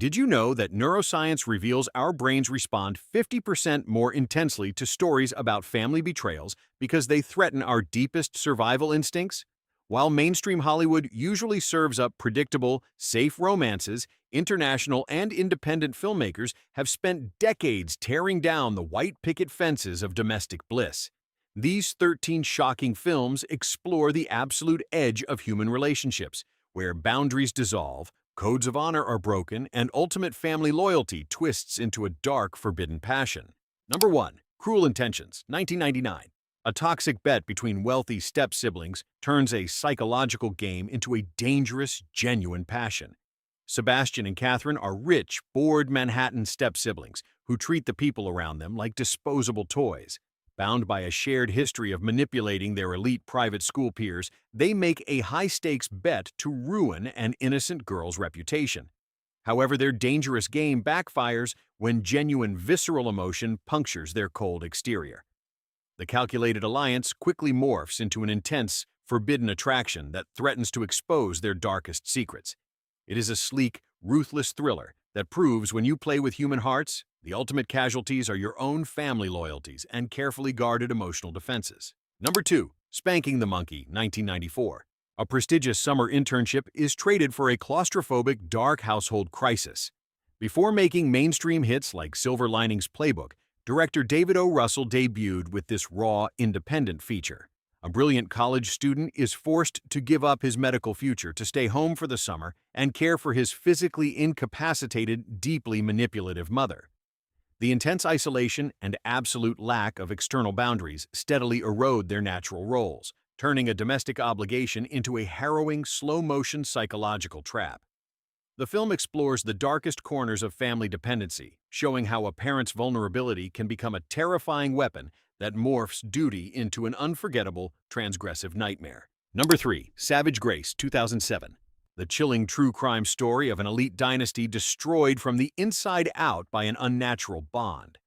Did you know that neuroscience reveals our brains respond 50% more intensely to stories about family betrayals because they threaten our deepest survival instincts? While mainstream Hollywood usually serves up predictable, safe romances, international and independent filmmakers have spent decades tearing down the white picket fences of domestic bliss. These 13 shocking films explore the absolute edge of human relationships, where boundaries dissolve, codes of honor are broken, and ultimate family loyalty twists into a dark, forbidden passion. Number 1. Cruel Intentions, 1999. A toxic bet between wealthy step-siblings turns a psychological game into a dangerous, genuine passion. Sebastian and Catherine are rich, bored Manhattan step-siblings who treat the people around them like disposable toys. Bound by a shared history of manipulating their elite private school peers, they make a high-stakes bet to ruin an innocent girl's reputation. However, their dangerous game backfires when genuine visceral emotion punctures their cold exterior. The calculated alliance quickly morphs into an intense, forbidden attraction that threatens to expose their darkest secrets. It is a sleek, ruthless thriller that proves when you play with human hearts, the ultimate casualties are your own family loyalties and carefully guarded emotional defenses. Number 2. Spanking the Monkey, 1994. A prestigious summer internship is traded for a claustrophobic, dark household crisis. Before making mainstream hits like Silver Linings Playbook, director David O. Russell debuted with this raw, independent feature. A brilliant college student is forced to give up his medical future to stay home for the summer and care for his physically incapacitated, deeply manipulative mother. The intense isolation and absolute lack of external boundaries steadily erode their natural roles, turning a domestic obligation into a harrowing, slow-motion psychological trap. The film explores the darkest corners of family dependency, showing how a parent's vulnerability can become a terrifying weapon that morphs duty into an unforgettable, transgressive nightmare. Number 3. Savage Grace, 2007. The chilling true crime story of an elite dynasty destroyed from the inside out by an unnatural bond.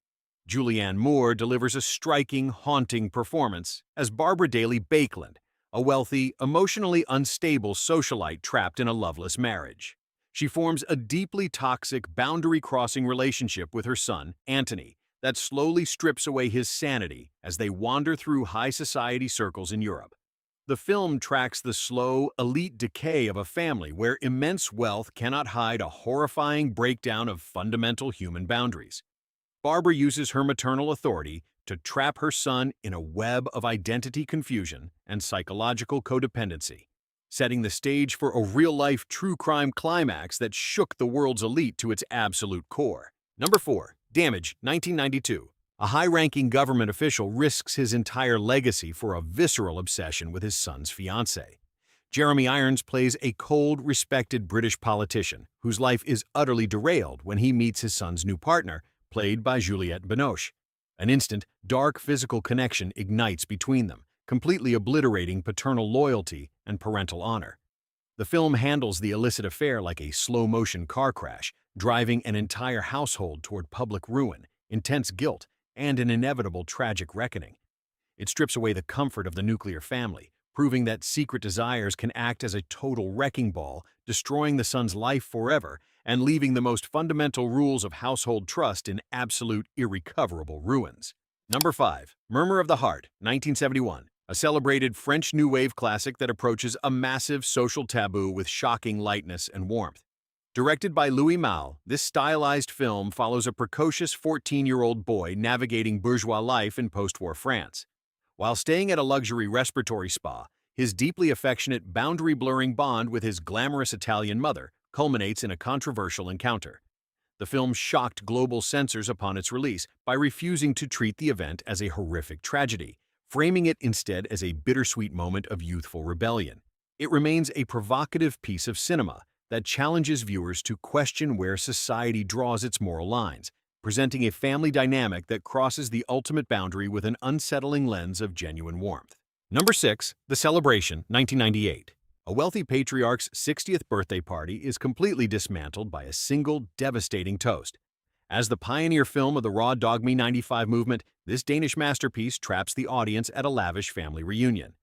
Julianne Moore delivers a striking, haunting performance as Barbara Daly Bakeland, a wealthy, emotionally unstable socialite trapped in a loveless marriage. She forms a deeply toxic, boundary-crossing relationship with her son, Anthony, that slowly strips away his sanity as they wander through high society circles in Europe. The film tracks the slow, elite decay of a family where immense wealth cannot hide a horrifying breakdown of fundamental human boundaries. Barbara uses her maternal authority to trap her son in a web of identity confusion and psychological codependency, setting the stage for a real-life true crime climax that shook the world's elite to its absolute core. Number 4. Damage, 1992. A high-ranking government official risks his entire legacy for a visceral obsession with his son's fiancée. Jeremy Irons plays a cold, respected British politician whose life is utterly derailed when he meets his son's new partner, played by Juliette Binoche. An instant, dark physical connection ignites between them, completely obliterating paternal loyalty and parental honor. The film handles the illicit affair like a slow-motion car crash, driving an entire household toward public ruin, intense guilt, and an inevitable tragic reckoning. It strips away the comfort of the nuclear family, proving that secret desires can act as a total wrecking ball, destroying the son's life forever and leaving the most fundamental rules of household trust in absolute, irrecoverable ruins. Number 5. Murmur of the Heart, 1971. A celebrated French New Wave classic that approaches a massive social taboo with shocking lightness and warmth. Directed by Louis Malle, this stylized film follows a precocious 14-year-old boy navigating bourgeois life in post-war France. While staying at a luxury respiratory spa, his deeply affectionate, boundary-blurring bond with his glamorous Italian mother culminates in a controversial encounter. The film shocked global censors upon its release by refusing to treat the event as a horrific tragedy, framing it instead as a bittersweet moment of youthful rebellion. It remains a provocative piece of cinema that challenges viewers to question where society draws its moral lines, presenting a family dynamic that crosses the ultimate boundary with an unsettling lens of genuine warmth. Number 6. The Celebration, 1998. A wealthy patriarch's 60th birthday party is completely dismantled by a single devastating toast. As the pioneer film of the Raw Dog Me 95 movement, this Danish masterpiece traps the audience at a lavish family reunion.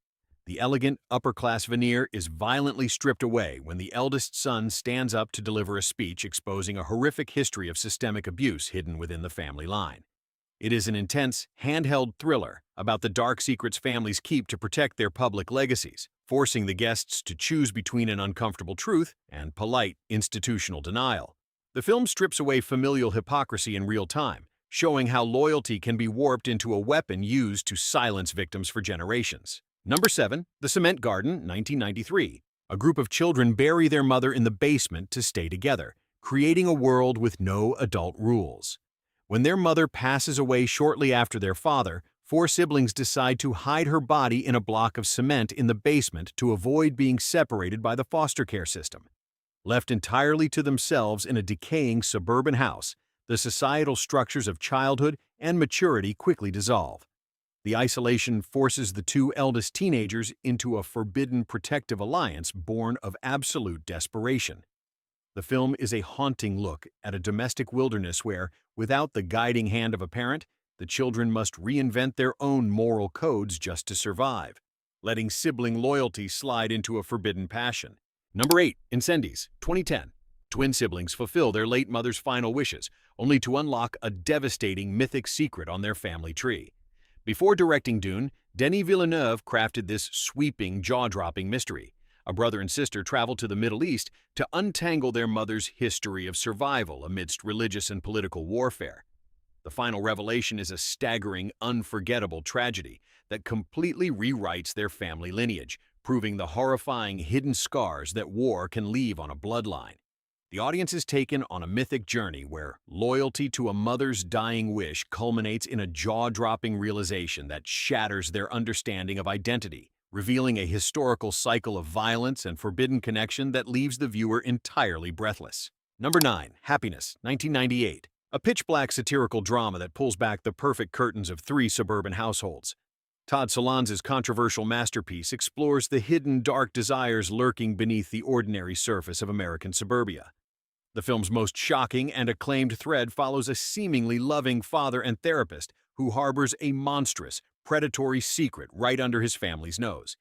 The elegant, upper-class veneer is violently stripped away when the eldest son stands up to deliver a speech exposing a horrific history of systemic abuse hidden within the family line. It is an intense, handheld thriller about the dark secrets families keep to protect their public legacies, forcing the guests to choose between an uncomfortable truth and polite, institutional denial. The film strips away familial hypocrisy in real time, showing how loyalty can be warped into a weapon used to silence victims for generations. Number 7. The Cement Garden, 1993. A group of children bury their mother in the basement to stay together, creating a world with no adult rules. When their mother passes away shortly after their father, 4 siblings decide to hide her body in a block of cement in the basement to avoid being separated by the foster care system. Left entirely to themselves in a decaying suburban house, the societal structures of childhood and maturity quickly dissolve. The isolation forces the 2 eldest teenagers into a forbidden protective alliance born of absolute desperation. The film is a haunting look at a domestic wilderness where, without the guiding hand of a parent, the children must reinvent their own moral codes just to survive, letting sibling loyalty slide into a forbidden passion. Number 8. Incendies, 2010. Twin siblings fulfill their late mother's final wishes, only to unlock a devastating mythic secret on their family tree. Before directing Dune, Denis Villeneuve crafted this sweeping, jaw-dropping mystery. A brother and sister travel to the Middle East to untangle their mother's history of survival amidst religious and political warfare. The final revelation is a staggering, unforgettable tragedy that completely rewrites their family lineage, proving the horrifying hidden scars that war can leave on a bloodline. The audience is taken on a mythic journey where loyalty to a mother's dying wish culminates in a jaw-dropping realization that shatters their understanding of identity, revealing a historical cycle of violence and forbidden connection that leaves the viewer entirely breathless. Number 9. Happiness, 1998. A pitch-black satirical drama that pulls back the perfect curtains of 3 suburban households. Todd Solondz's controversial masterpiece explores the hidden dark desires lurking beneath the ordinary surface of American suburbia. The film's most shocking and acclaimed thread follows a seemingly loving father and therapist who harbors a monstrous, predatory secret right under his family's nose.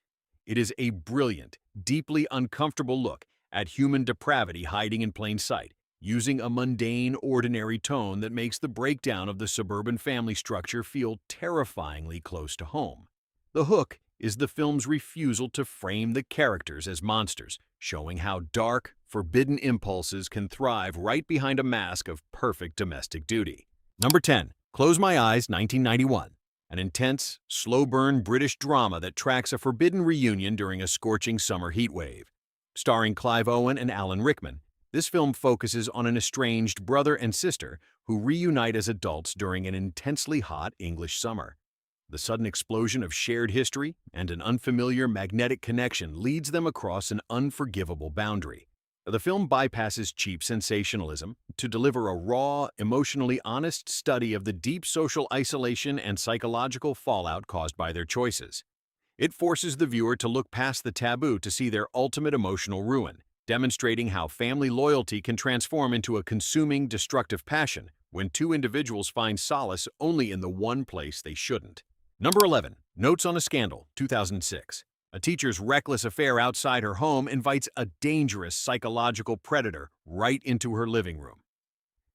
It is a brilliant, deeply uncomfortable look at human depravity hiding in plain sight, using a mundane, ordinary tone that makes the breakdown of the suburban family structure feel terrifyingly close to home. The hook is the film's refusal to frame the characters as monsters, showing how dark, forbidden impulses can thrive right behind a mask of perfect domestic duty. Number 10. Close My Eyes, 1991. An intense, slow-burn British drama that tracks a forbidden reunion during a scorching summer heatwave. Starring Clive Owen and Alan Rickman, this film focuses on an estranged brother and sister who reunite as adults during an intensely hot English summer. The sudden explosion of shared history and an unfamiliar magnetic connection leads them across an unforgivable boundary. The film bypasses cheap sensationalism to deliver a raw, emotionally honest study of the deep social isolation and psychological fallout caused by their choices. It forces the viewer to look past the taboo to see their ultimate emotional ruin, demonstrating how family loyalty can transform into a consuming, destructive passion when 2 individuals find solace only in the one place they shouldn't. Number 11. Notes on a Scandal, 2006. A teacher's reckless affair outside her home invites a dangerous psychological predator right into her living room.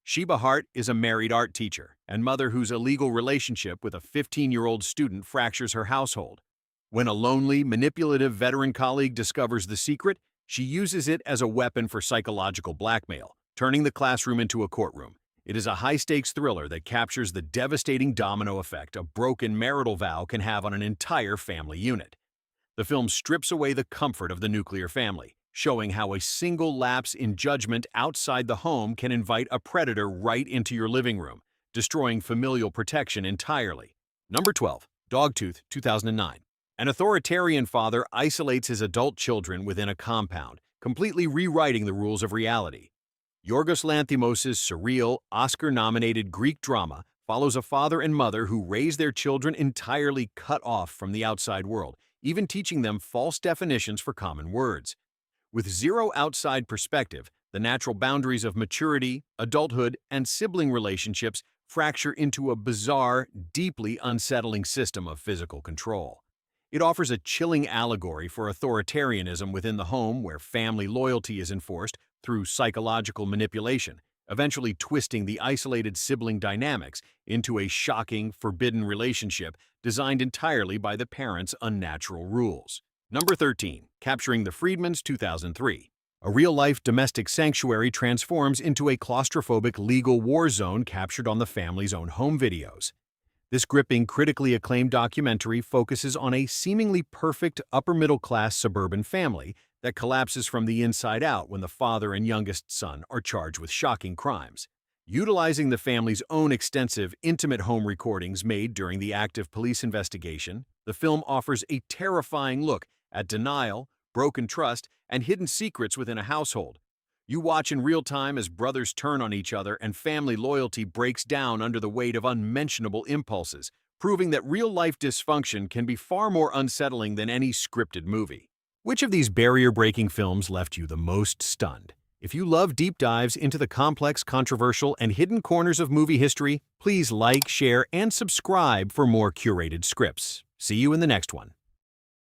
Sheba Hart is a married art teacher and mother whose illegal relationship with a 15-year-old student fractures her household. When a lonely, manipulative veteran colleague discovers the secret, she uses it as a weapon for psychological blackmail, turning the classroom into a courtroom. It is a high-stakes thriller that captures the devastating domino effect a broken marital vow can have on an entire family unit. The film strips away the comfort of the nuclear family, showing how a single lapse in judgment outside the home can invite a predator right into your living room, destroying familial protection entirely. Number 12. Dogtooth, 2009. An authoritarian father isolates his adult children within a compound, completely rewriting the rules of reality. Yorgos Lanthimos' surreal, Oscar-nominated Greek drama follows a father and mother who raise their children entirely cut off from the outside world, even teaching them false definitions for common words. With zero outside perspective, the natural boundaries of maturity, adulthood, and sibling relationships fracture into a bizarre, deeply unsettling system of physical control. It offers a chilling allegory for authoritarianism within the home where family loyalty is enforced through psychological manipulation, eventually twisting the isolated sibling dynamics into a shocking, forbidden relationship designed entirely by the parents' unnatural rules. Number 13. Capturing the Friedmans, 2003. A real-life domestic sanctuary transforms into a claustrophobic legal war zone captured on the family's own home videos. This gripping, critically acclaimed documentary focuses on a seemingly perfect upper-middle-class suburban family that collapses from the inside out when the father and youngest son are charged with shocking crimes. Utilizing the family's own extensive, intimate home recordings made during the active police investigation, the film offers a terrifying look at denial, broken trust, and hidden secrets within a household. You watch in real time as brothers turn on each other and family loyalty breaks down under the weight of unmentionable impulses, proving that real-life dysfunction can be far more unsettling than any scripted movie. Which of these barrier-breaking films left you the most stunned? If you love deep dives into the complex, controversial, and hidden corners of movie history, please like, share, and subscribe for more curated scripts. See you in the next one.